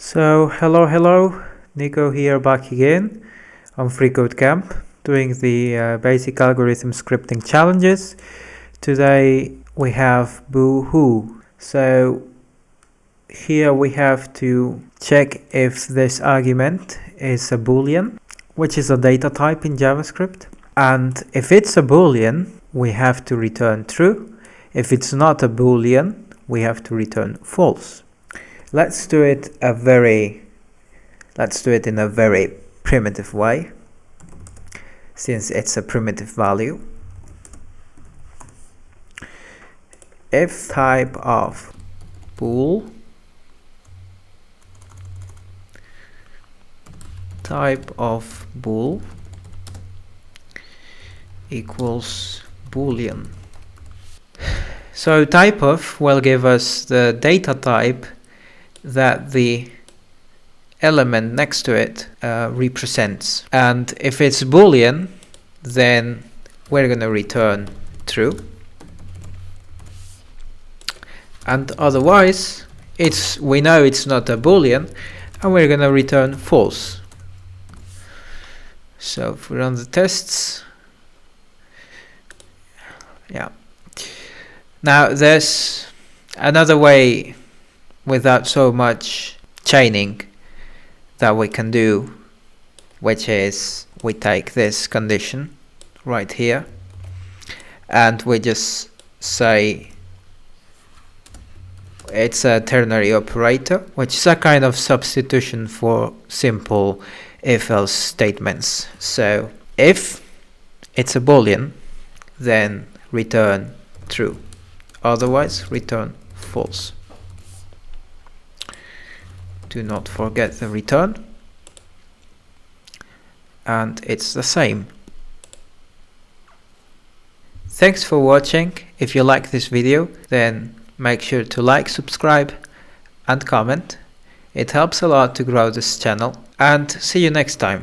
So hello, Nico here, back again on FreeCodeCamp doing the basic algorithm scripting challenges. Today we have boo-hoo. So here we have to check if this argument is a Boolean, which is a data type in JavaScript. And if it's a Boolean, we have to return true. If it's not a Boolean, we have to return false. Let's do it in a very primitive way, since it's a primitive value. If type of bool equals Boolean. So typeof will give us the data type that the element next to it represents, and if it's Boolean, then we're going to return true, and otherwise we know it's not a Boolean and we're going to return false. So if we run the tests, now there's another way without so much chaining that we can do, which is we take this condition right here and we just say it's a ternary operator, which is a kind of substitution for simple if-else statements. So if it's a Boolean, then return true, otherwise return false. Do not forget the return, and it's the same. Thanks for watching. If you like this video, then make sure to like, subscribe and comment. It helps a lot to grow this channel, and see you next time.